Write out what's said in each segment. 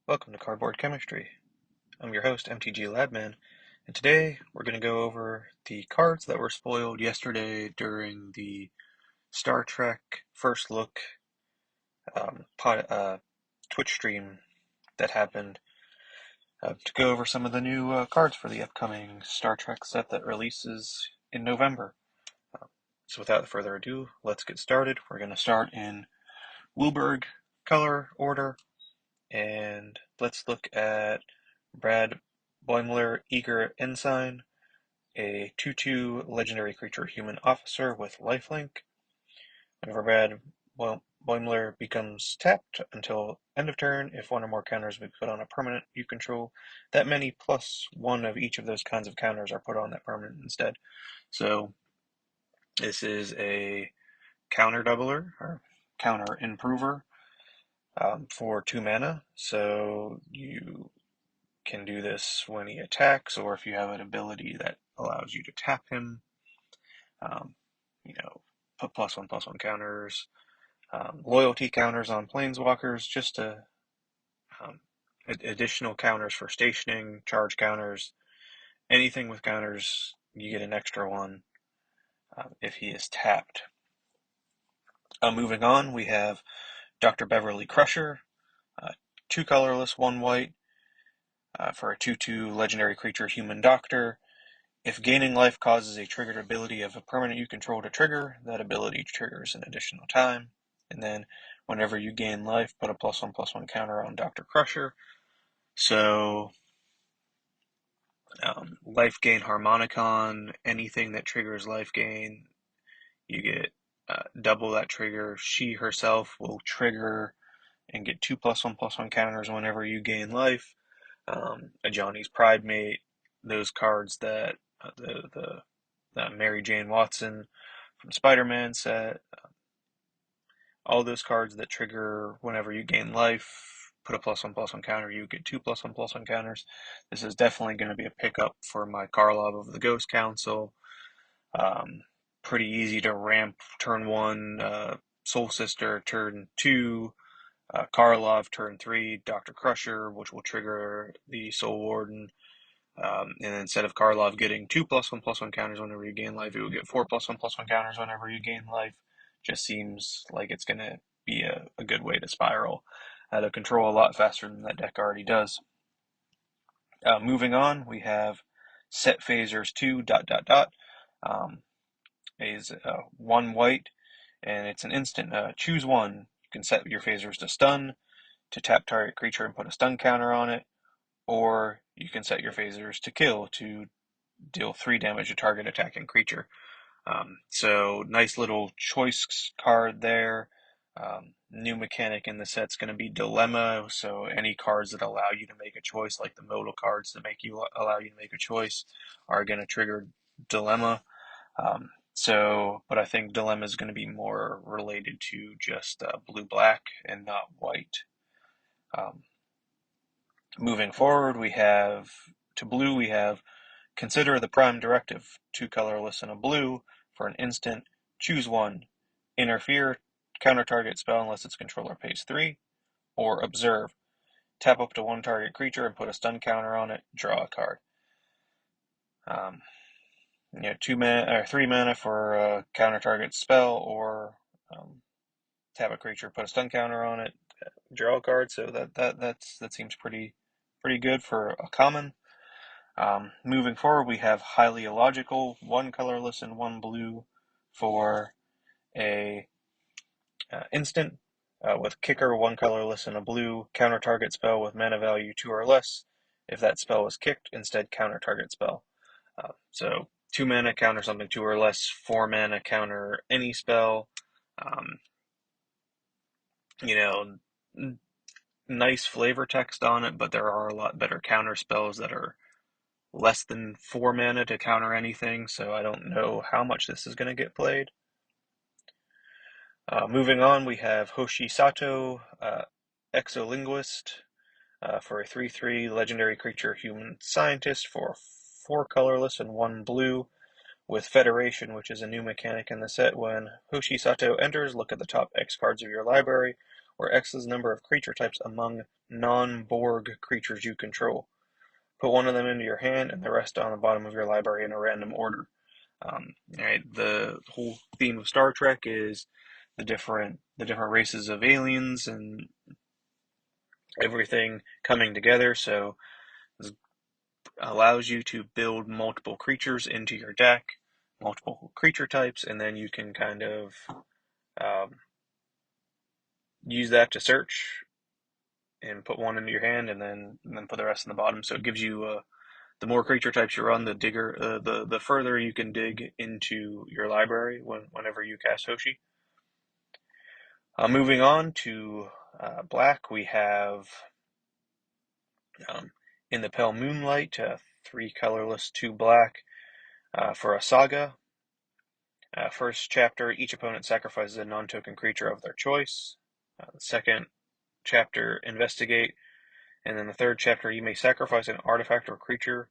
Welcome to Cardboard Chemistry. I'm your host, MTG Labman, and today we're going to go over the cards that were spoiled yesterday during the Star Trek First Look Twitch stream that happened to go over some of the new cards for the upcoming Star Trek set that releases in November. So without further ado, let's get started. We're going to start in Wilberg color order, and let's look at Brad Boimler, Eager Ensign, a 2/2 legendary creature human officer with lifelink. Whenever Brad Boimler becomes tapped until end of turn, if one or more counters be put on a permanent you control, that many plus one of each of those kinds of counters are put on that permanent instead. So this is a counter doubler or counter improver for 2 mana. So you can do this when he attacks, or if you have an ability that allows you to tap him. Put +1/+1 counters, loyalty counters on planeswalkers, just to additional counters for stationing, charge counters, anything with counters, you get an extra one if he is tapped. Moving on, we have Dr. Beverly Crusher, 2 colorless, 1 white, for a 2/2 legendary creature human doctor. If gaining life causes a triggered ability of a permanent you control to trigger, that ability triggers an additional time. And then whenever you gain life, put a +1/+1 counter on Dr. Crusher. So life gain Harmonicon, anything that triggers life gain, you get double that trigger. She herself will trigger and get 2 +1/+1 counters whenever you gain life. A Johnny's Pride Mate, those cards that the Mary Jane Watson from Spider-Man set, all those cards that trigger whenever you gain life, put a +1/+1 counter, you get 2 +1/+1 counters. This is definitely going to be a pickup for my Karlov of the Ghost Council. Pretty easy to ramp turn 1, Soul Sister turn 2, Karlov turn 3, Dr. Crusher, which will trigger the Soul Warden. And instead of Karlov getting 2 +1/+1 counters whenever you gain life, it will get 4 +1/+1 counters whenever you gain life. Just seems like it's going to be a good way to spiral out of control a lot faster than that deck already does. Moving on, we have Set Phasers 2 ... is 1 white, and it's an instant. Choose one. You can set your phasers to stun, to tap target creature and put a stun counter on it, or you can set your phasers to kill, to deal 3 damage to target attacking creature. So nice little choice card there. New mechanic in the set's going to be Dilemma, so any cards that allow you to make a choice, like the modal cards that allow you to make a choice, are going to trigger Dilemma. But I think Dilemma is going to be more related to just blue-black and not white. Moving forward, we have Consider the Prime Directive, 2 colorless and a blue, for an instant, choose one, interfere, counter target spell unless its controller pays 3, or observe, tap up to 1 target creature and put a stun counter on it, draw a card. 3 mana for a counter target spell, or tap a creature, put a stun counter on it, draw a card. So that seems pretty good for a common. Moving forward, we have Highly Illogical, 1 colorless and 1 blue, for a instant with kicker, 1 colorless and a blue, counter target spell with mana value 2 or less. If that spell is kicked, instead counter target spell. So 2 mana, counter something 2 or less, 4 mana, counter any spell. Nice flavor text on it, but there are a lot better counter spells that are less than 4 mana to counter anything, so I don't know how much this is going to get played. Moving on, we have Hoshi Sato, Exolinguist, for a 3/3 legendary creature human scientist for 4 colorless and 1 blue, with Federation, which is a new mechanic in the set. When Hoshi Sato enters, look at the top X cards of your library. where X is the number of creature types among non-Borg creatures you control. Put one of them into your hand and the rest on the bottom of your library in a random order. Right, the whole theme of Star Trek is the different races of aliens and everything coming together. So this allows you to build multiple creatures into your deck, multiple creature types, and then you can kind of um, use that to search and put one into your hand, and then put the rest in the bottom. So it gives you the more creature types you run, the further you can dig into your library whenever you cast Hoshi. Moving on to black, we have um, in the Pale Moonlight, 3 colorless, 2 black for a saga. First chapter, each opponent sacrifices a non-token creature of their choice. The second chapter, investigate. And then the third chapter, you may sacrifice an artifact or creature.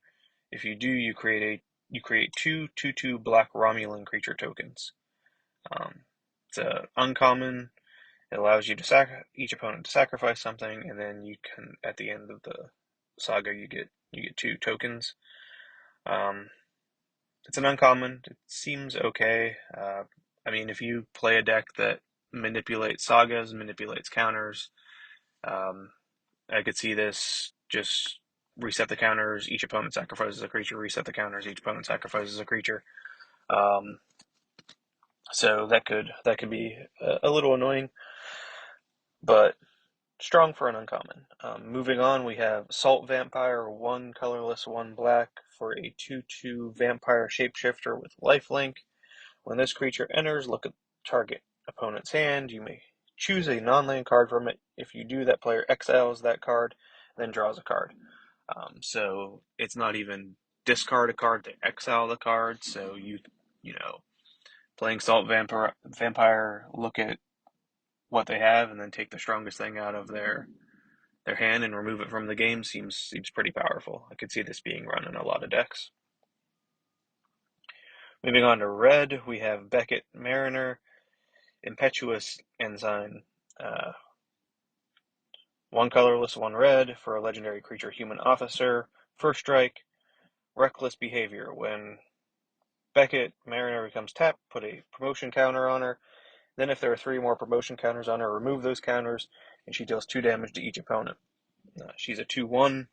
If you do, you create 2/2/2 black Romulan creature tokens. It's uncommon. It allows you to each opponent to sacrifice something, and then you can, at the end of the saga, you get 2 tokens. It's an uncommon. It seems okay. I mean, if you play a deck that manipulates sagas, manipulates counters, um, I could see this just reset the counters. Each opponent sacrifices a creature. Reset the counters. Each opponent sacrifices a creature. Um, so that could be a little annoying, but strong for an uncommon. Moving on, we have Salt Vampire, 1 colorless, 1 black for a 2/2 vampire shapeshifter with lifelink. When this creature enters, look at target opponent's hand. You may choose a non-land card from it. If you do, that player exiles that card, then draws a card. So it's not even discard a card to exile the card. So you know, playing Salt Vampire, look at what they have and then take the strongest thing out of their hand and remove it from the game seems pretty powerful. I could see this being run in a lot of decks. Moving on to red, we have Beckett Mariner, Impetuous Ensign, 1 colorless, 1 red for a legendary creature human officer. First strike, reckless behavior. When Beckett Mariner becomes tapped, put a promotion counter on her. Then if there are 3 more promotion counters on her, remove those counters, and she deals 2 damage to each opponent. She's a 2/1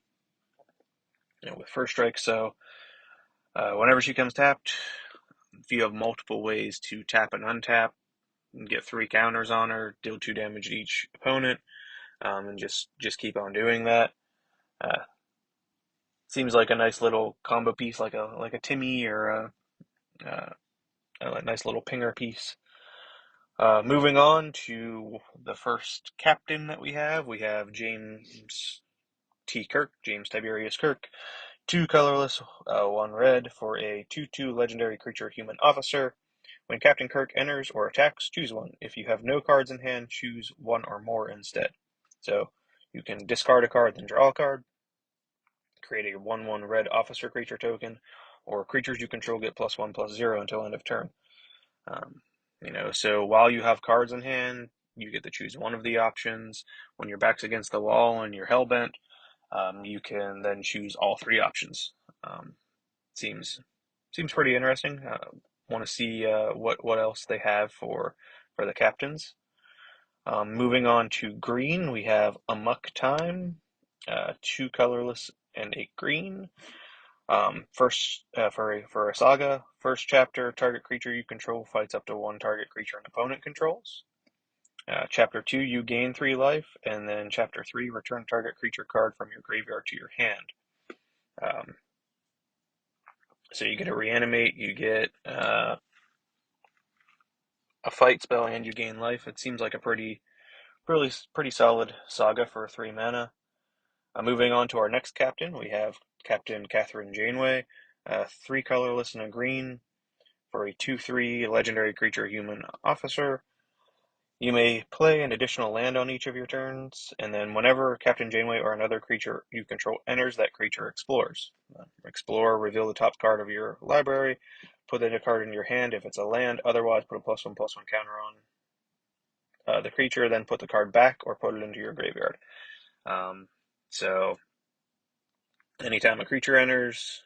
with first strike, so whenever she comes tapped, if you have multiple ways to tap and untap and get 3 counters on her, deal 2 damage to each opponent, and just keep on doing that. Seems like a nice little combo piece, like a Timmy or a nice little pinger piece. Moving on to the first captain that we have James T. Kirk, James Tiberius Kirk, 2 colorless, 1 red for a 2/2 legendary creature human officer. When Captain Kirk enters or attacks, choose one. If you have no cards in hand, choose 1 or more instead. So you can discard a card, then draw a card, create a 1/1 red officer creature token, or creatures you control get +1/+0 until end of turn. Um, so while you have cards in hand, you get to choose one of the options. When your back's against the wall and you're hellbent, you can then choose all 3 options. Seems pretty interesting. Want to see what else they have for the captains. Moving on to green, we have Amok Time, 2 colorless and 8 green. First for a saga, first chapter, target creature you control fights up to 1 target creature an opponent controls. Chapter 2, you gain 3 life, and then Chapter 3, return target creature card from your graveyard to your hand. So you get a reanimate, you get a fight spell, and you gain life. It seems like a pretty solid saga for 3 mana. Moving on to our next captain, we have Captain Catherine Janeway, 3 colorless and a green for a 2/3 legendary creature human officer. You may play an additional land on each of your turns, and then whenever Captain Janeway or another creature you control enters, that creature explores. Explore, reveal the top card of your library, put that card in your hand if it's a land, otherwise put a +1/+1 counter on the creature, then put the card back or put it into your graveyard. Um, so anytime a creature enters,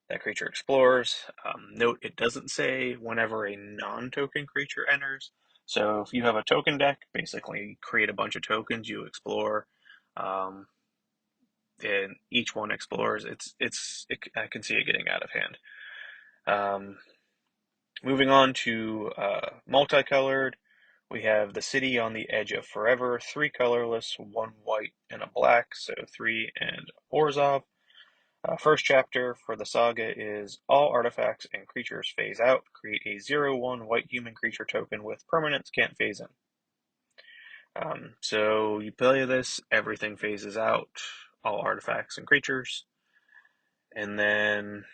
that creature explores. Note it doesn't say whenever a non-token creature enters. So if you have a token deck, basically create a bunch of tokens, you explore, um, and each one explores. I can see it getting out of hand. Um, Moving on to multicolored, we have the city on the edge of forever, 3 colorless, 1 white, and a black, so 3 and Orzhov. First chapter for the saga is all artifacts and creatures phase out. Create a 0/1 white human creature token with permanents can't phase in. So you play this, everything phases out, all artifacts and creatures, and then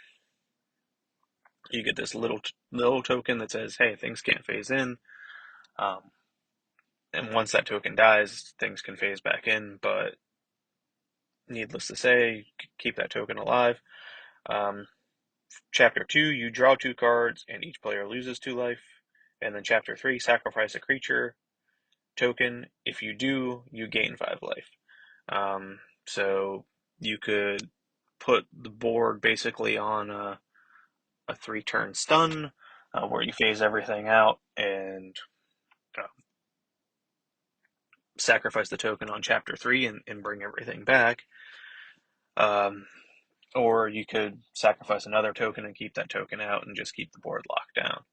you get this little token that says, "Hey, things can't phase in." Um, and once that token dies, things can phase back in. But needless to say, keep that token alive. Um, Chapter 2, you draw 2 cards and each player loses 2 life. And then Chapter 3, sacrifice a creature token. If you do, you gain 5 life. So you could put the board basically on a 3-turn stun where you phase everything out and uh, sacrifice the token on Chapter 3 and bring everything back. Um, or you could sacrifice another token and keep that token out and just keep the board locked down.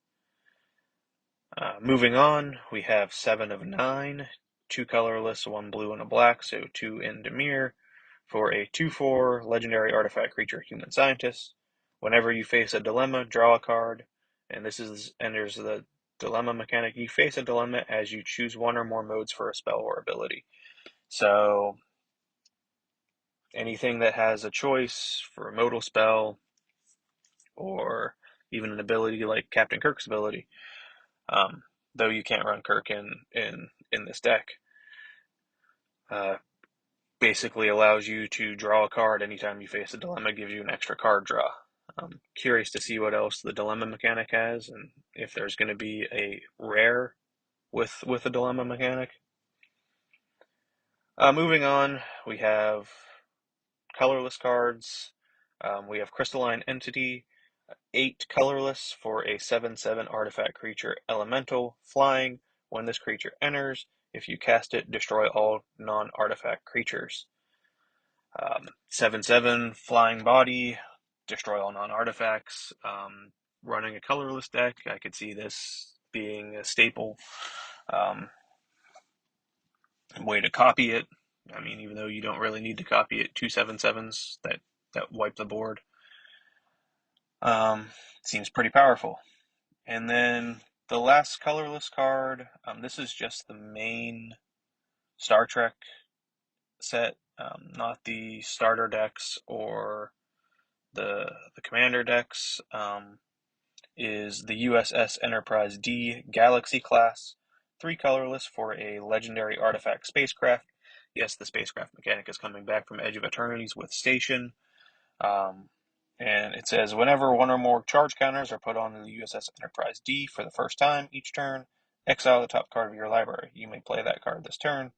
Moving on, we have 7 of 9, 2 colorless, 1 blue, and a black, so 2 in Dimir for a 2/4 legendary artifact creature human scientist. Whenever you face a dilemma, draw a card, and enters the dilemma mechanic. You face a dilemma as you choose one or more modes for a spell or ability. So anything that has a choice for a modal spell or even an ability like Captain Kirk's ability, um, though you can't run Kirk in this deck, uh, basically allows you to draw a card anytime you face a dilemma, gives you an extra card draw. Curious to see what else the dilemma mechanic has, and if there's going to be a rare with a dilemma mechanic. Moving on, we have colorless cards. We have Crystalline Entity, 8 colorless for a 7/7 artifact creature elemental, flying. When this creature enters, if you cast it, destroy all non-artifact creatures. 7/7 flying body, destroy all non-artifacts. Running a colorless deck, I could see this being a staple um, way to copy it. I mean, even though you don't really need to copy it, 2 7/7s that wipe the board. Um, Seems pretty powerful. And then the last colorless card, this is just the main Star Trek set, not the starter decks or the commander decks, is the USS Enterprise D Galaxy class, 3 colorless for a legendary artifact spacecraft. Yes, the spacecraft mechanic is coming back from Edge of Eternities with Station. Um, and it says whenever one or more charge counters are put on the USS Enterprise D for the first time each turn, exile the top card of your library. You may play that card this turn.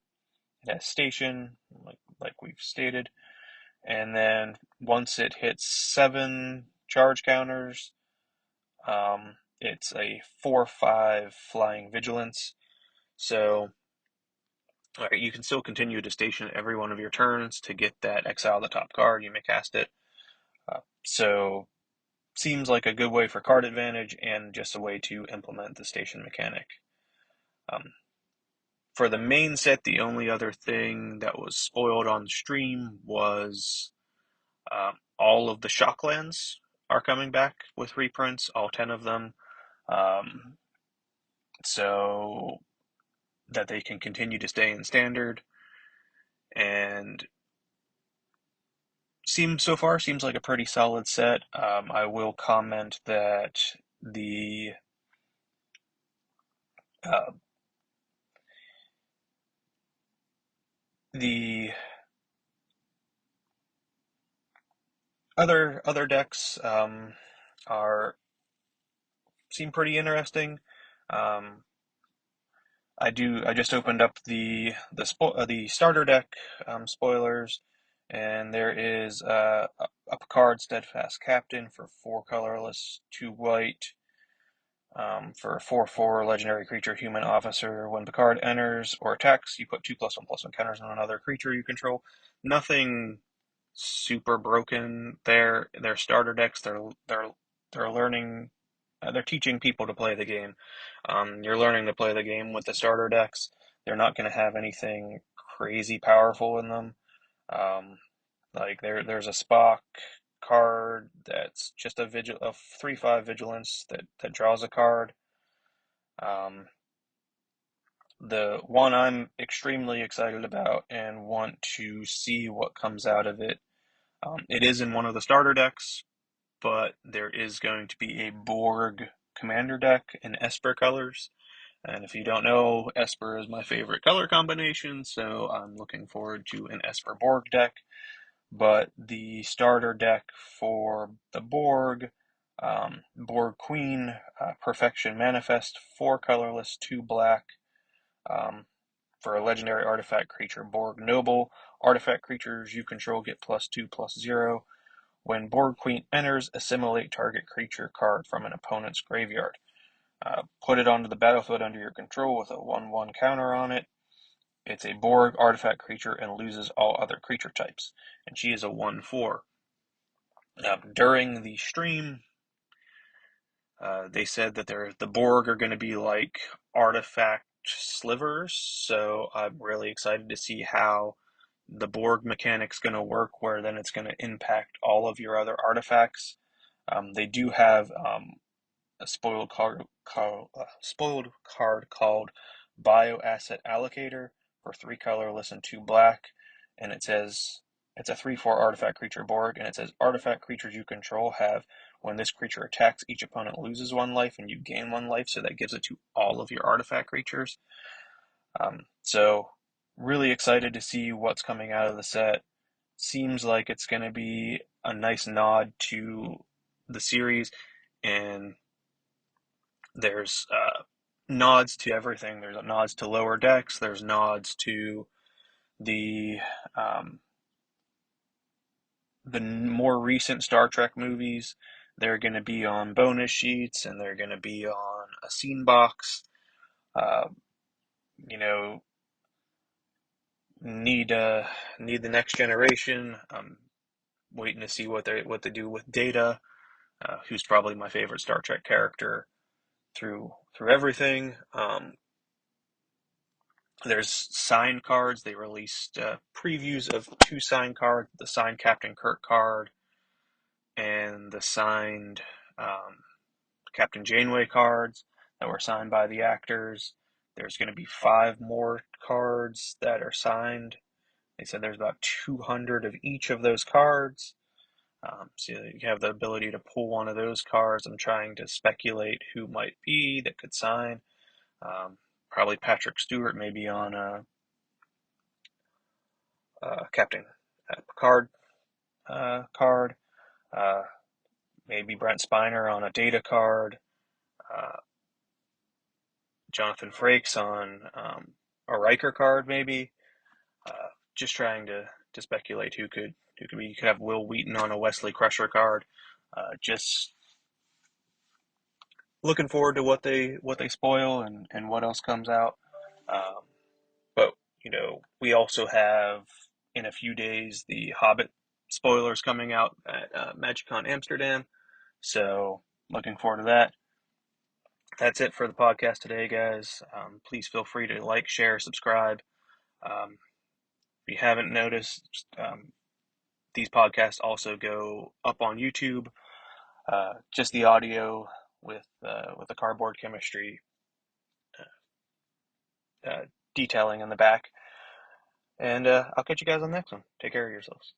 It has Station, like we've stated. And then once it hits 7 charge counters, it's a 4/5 flying vigilance. So you can still continue to station every one of your turns to get that exile the top card. You may cast it. So seems like a good way for card advantage and just a way to implement the station mechanic. Um, for the main set, the only other thing that was spoiled on stream was all of the Shocklands are coming back with reprints, all 10 of them, so that they can continue to stay in standard. And so far seems like a pretty solid set. I will comment that uh, the other decks are seem pretty interesting. Um, I just opened up the starter deck spoilers, and there is a Picard Steadfast Captain for 4 colorless, 2 white, for a 4/4 legendary creature human officer. When Picard enters or attacks, you put 2+1/+1 counters on another creature you control. Nothing super broken there. Their starter decks. They're learning. They're teaching people to play the game. You're learning to play the game with the starter decks. They're not going to have anything crazy powerful in them. Um, like there's a Spock card that's just a 3/5 vigilance that draws a card. Um, the one I'm extremely excited about and want to see what comes out of it. It is in one of the starter decks, but there is going to be a Borg commander deck in Esper colors. And if you don't know, Esper is my favorite color combination, so I'm looking forward to an Esper Borg deck. But the starter deck for the Borg, Borg Queen, Perfection Manifest, 4 colorless, 2 black, um, for a legendary artifact creature, Borg Noble. Artifact creatures you control get +2/+0. When Borg Queen enters, assimilate target creature card from an opponent's graveyard. Put it onto the battlefield under your control with a 1/1 counter on it. It's a Borg artifact creature and loses all other creature types. And she is a 1/4. During the stream, they said that the Borg are going to be like artifact slivers, so I'm really excited to see how the Borg mechanic's going to work, where then it's going to impact all of your other artifacts. They do have a spoiled card called Bioasset Allocator for 3 colorless and 2 black, and it says it's a 3/4 artifact creature Borg, and it says artifact creatures you control have when this creature attacks, each opponent loses 1 life and you gain 1 life, so that gives it to all of your artifact creatures. So really excited to see what's coming out of the set. Seems like it's going to be a nice nod to the series, and there's nods to everything. There's nods to lower decks. There's nods to the um, the more recent Star Trek movies. They're going to be on bonus sheets, and they're going to be on a scene box. Uh, you know, need the next generation. I'm waiting to see what they do with Data, who's probably my favorite Star Trek character through everything. There's signed cards. They released previews of 2 signed cards: the signed Captain Kirk card and the signed um, Captain Janeway cards that were signed by the actors. There's going to be 5 more cards that are signed. They said there's about 200 of each of those cards. So you have the ability to pull one of those cards. I'm trying to speculate who might be that could sign. Probably Patrick Stewart, maybe on Captain Picard card. Uh, Maybe Brent Spiner on a Data card. Uh, Jonathan Frakes on a Riker card, maybe. Just trying to speculate who could be. You could have Will Wheaton on a Wesley Crusher card. Just looking forward to what they spoil and what else comes out. Um, but we also have in a few days the Hobbit spoilers coming out at MagicCon Amsterdam. So looking forward to that. That's it for the podcast today, guys. Please feel free to like, share, subscribe. If you haven't noticed, these podcasts also go up on YouTube. Just the audio with the cardboard chemistry detailing in the back. And I'll catch you guys on the next one. Take care of yourselves.